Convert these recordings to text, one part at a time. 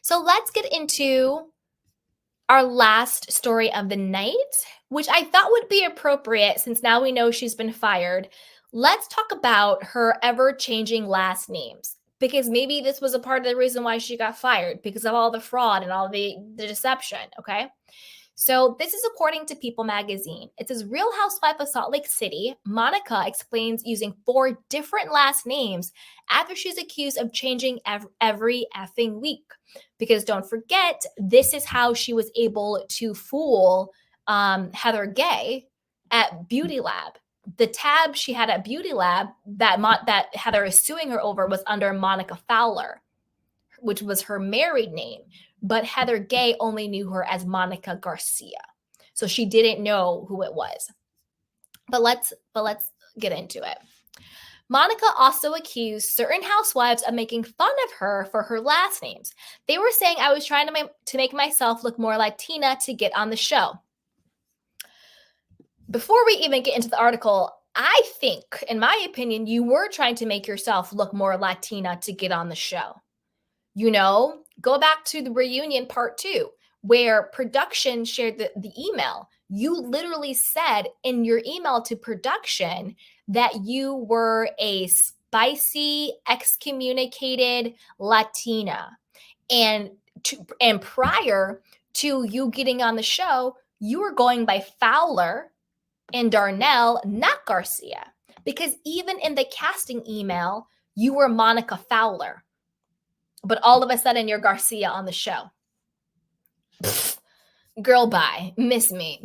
So let's get into our last story of the night, which I thought would be appropriate since now we know she's been fired. Let's talk about her ever-changing last names, because maybe this was a part of the reason why she got fired, because of all the fraud and all the deception, okay? So this is according to People magazine. It says Real Housewife of Salt Lake City, Monica explains using 4 different last names after she's accused of changing every effing week. Because don't forget, this is how she was able to fool Heather Gay at Beauty Lab. The tab she had at Beauty Lab that Heather is suing her over was under Monica Fowler, which was her married name. But Heather Gay only knew her as Monica Garcia. So she didn't know who it was. But let's get into it. Monica also accused certain housewives of making fun of her for her last names. They were saying I was trying to make myself look more Latina to get on the show. Before we even get into the article, I think, in my opinion, you were trying to make yourself look more Latina to get on the show. You know, go back to the reunion part 2, where production shared the email. You literally said in your email to production that you were a spicy, excommunicated Latina. And prior to you getting on the show, you were going by Fowler and Darnell, not Garcia. Because even in the casting email, you were Monica Fowler. But all of a sudden you're Garcia on the show. Pfft, girl, bye. Miss me.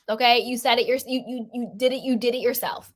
Okay, you said it. You did it. You did it yourself.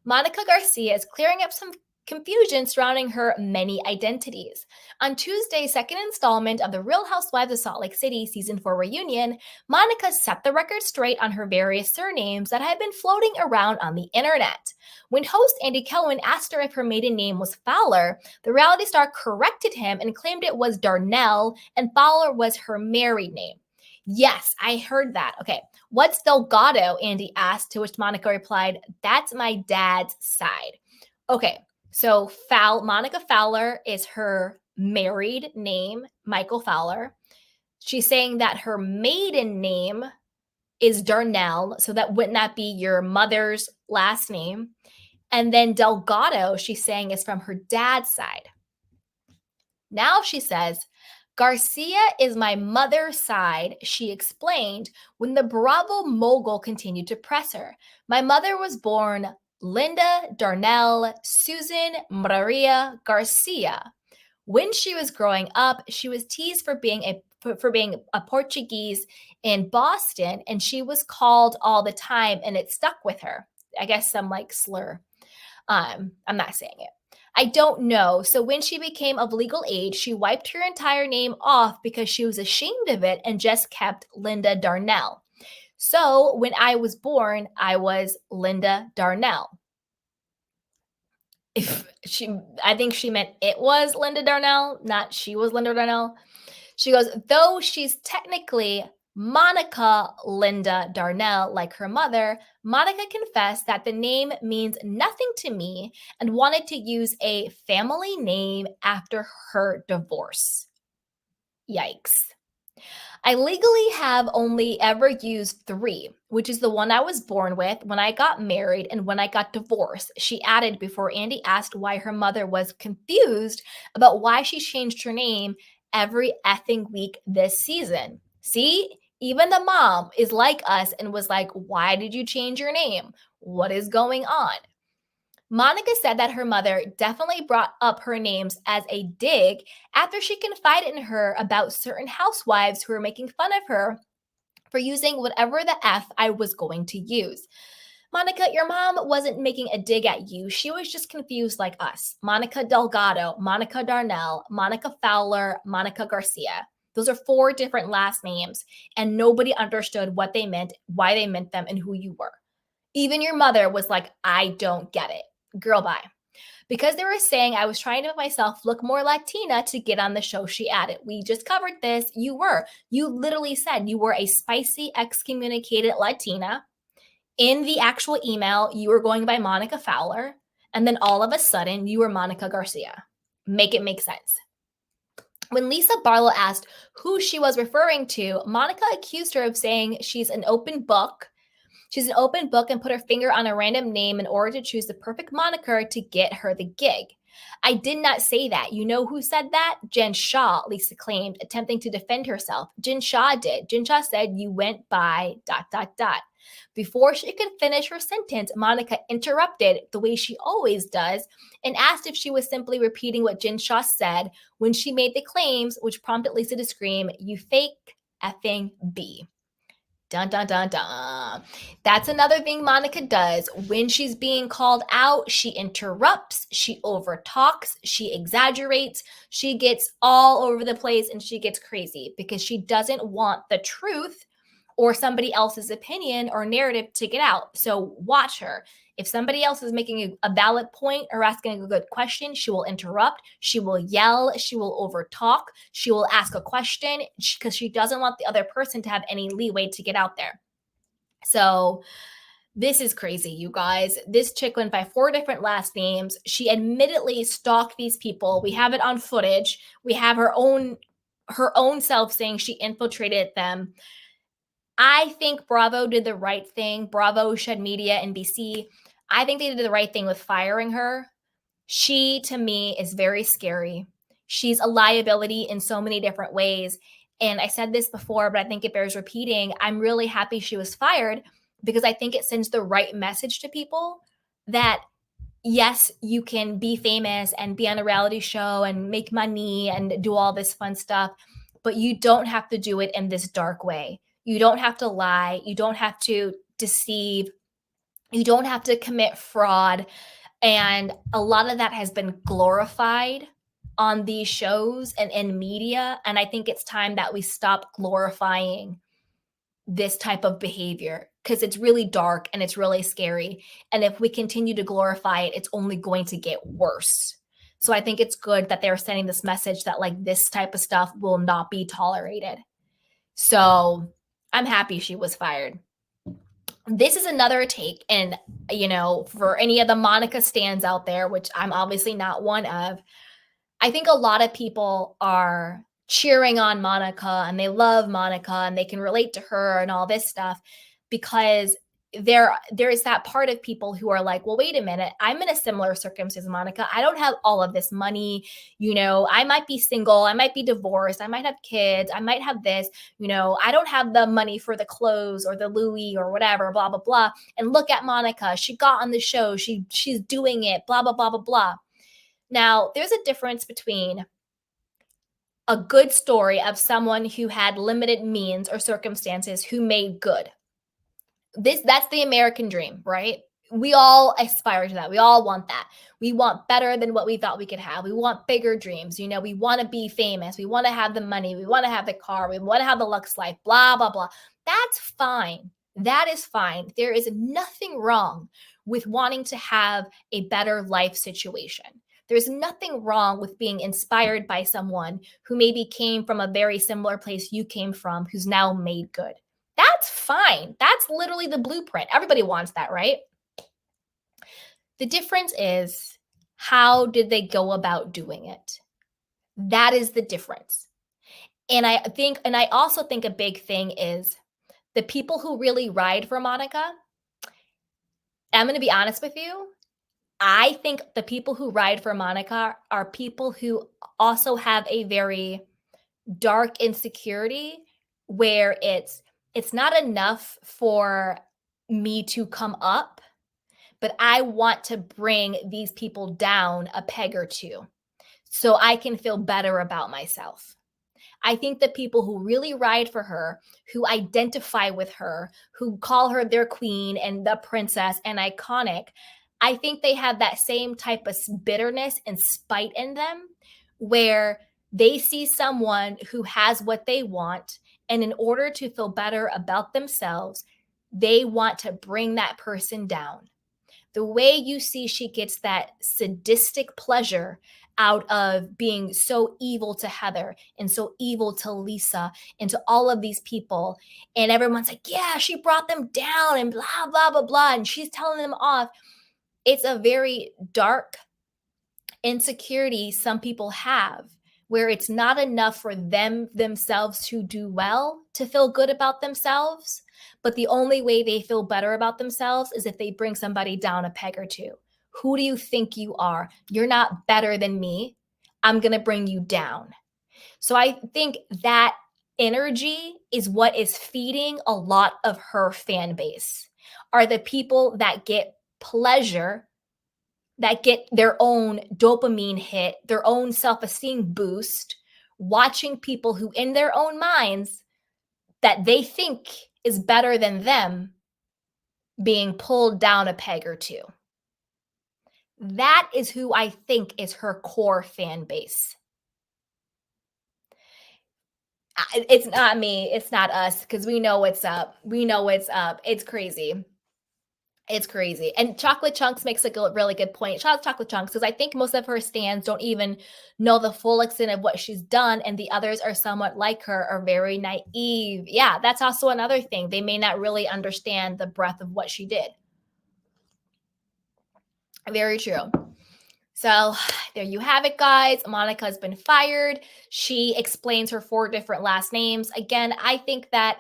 Monica Garcia is clearing up some confusion surrounding her many identities. On Tuesday's second installment of the Real Housewives of Salt Lake City Season 4 reunion, Monica set the record straight on her various surnames that had been floating around on the internet. When host Andy Cohen asked her if her maiden name was Fowler, the reality star corrected him and claimed it was Darnell and Fowler was her married name. Yes, I heard that. Okay. What's Delgado? Andy asked, to which Monica replied, that's my dad's side. Okay. So Monica Fowler is her married name, Michael Fowler. She's saying that her maiden name is Darnell. So wouldn't that be your mother's last name? And then Delgado, she's saying, is from her dad's side. Now she says, Garcia is my mother's side, she explained when the Bravo mogul continued to press her. My mother was born Linda Darnell Susan Maria Garcia. When she was growing up, she was teased for being a Portuguese in Boston, and she was called all the time, and it stuck with her. I guess some slur. I'm not saying it. I don't know. So when she became of legal age, she wiped her entire name off because she was ashamed of it and just kept Linda Darnell. So when I was born, I was Linda Darnell. I think she meant it was Linda Darnell, not she was Linda Darnell. She goes, though she's technically Monica Linda Darnell, like her mother, Monica confessed that the name means nothing to me and wanted to use a family name after her divorce. Yikes. I legally have only ever used 3, which is the one I was born with, when I got married, and when I got divorced, she added before Andy asked why her mother was confused about why she changed her name every effing week this season. See, even the mom is like us and was like, why did you change your name? What is going on? Monica said that her mother definitely brought up her names as a dig after she confided in her about certain housewives who were making fun of her for using whatever the F I was going to use. Monica, your mom wasn't making a dig at you. She was just confused like us. Monica Delgado, Monica Darnell, Monica Fowler, Monica Garcia. Those are 4 different last names, and nobody understood what they meant, why they meant them, and who you were. Even your mother was like, I don't get it. Girl, bye. Because they were saying I was trying to make myself look more Latina to get on the show, she added. We just covered this. You were. You literally said you were a spicy, excommunicated Latina. In the actual email, you were going by Monica Fowler. And then all of a sudden, you were Monica Garcia. Make it make sense. When Lisa Barlow asked who she was referring to, Monica accused her of saying she's an open book. She's an open book and put her finger on a random name in order to choose the perfect moniker to get her the gig. I did not say that. You know who said that? Jen Shaw, Lisa claimed, attempting to defend herself. Jen Shaw did. Jen Shaw said, you went by ... Before she could finish her sentence, Monica interrupted the way she always does and asked if she was simply repeating what Jen Shaw said when she made the claims, which prompted Lisa to scream, you fake effing B. Dun, dun, dun, dun. That's another thing Monica does. When she's being called out, she interrupts, she overtalks, she exaggerates, she gets all over the place and she gets crazy because she doesn't want the truth or somebody else's opinion or narrative to get out. So watch her. If somebody else is making a valid point or asking a good question, she will interrupt, she will yell, she will overtalk, she will ask a question because she doesn't want the other person to have any leeway to get out there. So this is crazy, you guys. This chick went by 4 different last names. She admittedly stalked these people. We have it on footage. We have her own self saying she infiltrated them. I think Bravo did the right thing. Bravo, Shed Media, NBC. I think they did the right thing with firing her. She, to me, is very scary. She's a liability in so many different ways. And I said this before, but I think it bears repeating. I'm really happy she was fired because I think it sends the right message to people that, yes, you can be famous and be on a reality show and make money and do all this fun stuff, but you don't have to do it in this dark way. You don't have to lie. You don't have to deceive. You don't have to commit fraud. And a lot of that has been glorified on these shows and in media. And I think it's time that we stop glorifying this type of behavior because it's really dark and it's really scary. And if we continue to glorify it, it's only going to get worse. So I think it's good that they're sending this message that like this type of stuff will not be tolerated. So I'm happy she was fired. This is another take, and for any of the Monica stands out there, which I'm obviously not one of, I think a lot of people are cheering on Monica and they love Monica and they can relate to her and all this stuff because there is that part of people who are like, well, wait a minute, I'm in a similar circumstance, Monica. I don't have all of this money. I might be single. I might be divorced. I might have kids. I might have this. I don't have the money for the clothes or the Louis or whatever, blah, blah, blah. And look at Monica. She got on the show. She's doing it, blah, blah, blah, blah, blah. Now, there's a difference between a good story of someone who had limited means or circumstances who made good. That's the American dream, right? We all aspire to that. We all want that. We want better than what we thought we could have. We want bigger dreams. We want to be famous. We want to have the money. We want to have the car. We want to have the lux life, blah, blah, blah. That's fine. That is fine. There is nothing wrong with wanting to have a better life situation. There's nothing wrong with being inspired by someone who maybe came from a very similar place you came from, who's now made good. That's fine. That's literally the blueprint. Everybody wants that, right? The difference is, how did they go about doing it? That is the difference. And I also think a big thing is the people who really ride for Monica. I'm going to be honest with you. I think the people who ride for Monica are people who also have a very dark insecurity where it's not enough for me to come up, but I want to bring these people down a peg or two so I can feel better about myself. I think the people who really ride for her, who identify with her, who call her their queen and the princess and iconic, I think they have that same type of bitterness and spite in them where they see someone who has what they want, and in order to feel better about themselves, they want to bring that person down. The way you see she gets that sadistic pleasure out of being so evil to Heather and so evil to Lisa and to all of these people. And everyone's like, yeah, she brought them down and blah, blah, blah, blah. And she's telling them off. It's a very dark insecurity some people have where it's not enough for them themselves to do well to feel good about themselves, but the only way they feel better about themselves is if they bring somebody down a peg or two. Who do you think you are? You're not better than me. I'm going to bring you down. So I think that energy is what is feeding a lot of her fan base, are the people that get pleasure, that get their own dopamine hit, their own self-esteem boost, watching people who in their own minds that they think is better than them being pulled down a peg or two. That is who I think is her core fan base. It's not me, it's not us, because we know what's up. We know what's up. It's crazy. It's crazy. And Chocolate Chunks makes a really good point. Shout out to Chocolate Chunks, because I think most of her stans don't even know the full extent of what she's done, and the others are somewhat like her, are very naive. Yeah, that's also another thing. They may not really understand the breadth of what she did. Very true. So there you have it, guys. Monica's been fired. She explains her 4 different last names. Again, I think that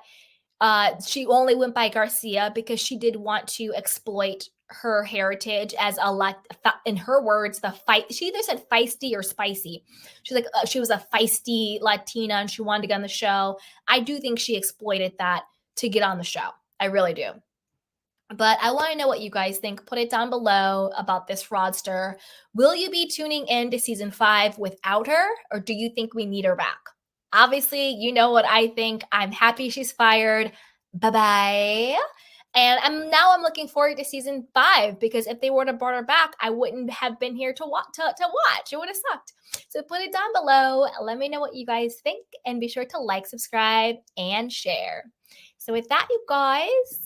she only went by Garcia because she did want to exploit her heritage as in her words, the fight. She either said feisty or spicy. She's like, she was a feisty Latina and she wanted to get on the show. I do think she exploited that to get on the show. I really do. But I want to know what you guys think. Put it down below about this fraudster. Will you be tuning in to season 5 without her, or do you think we need her back? Obviously, you know what I think. I'm happy she's fired. Bye-bye. And I'm looking forward to season 5, because if they were to brought her back, I wouldn't have been here to watch. It would have sucked. So put it down below. Let me know what you guys think, and be sure to like, subscribe, and share. So with that, you guys,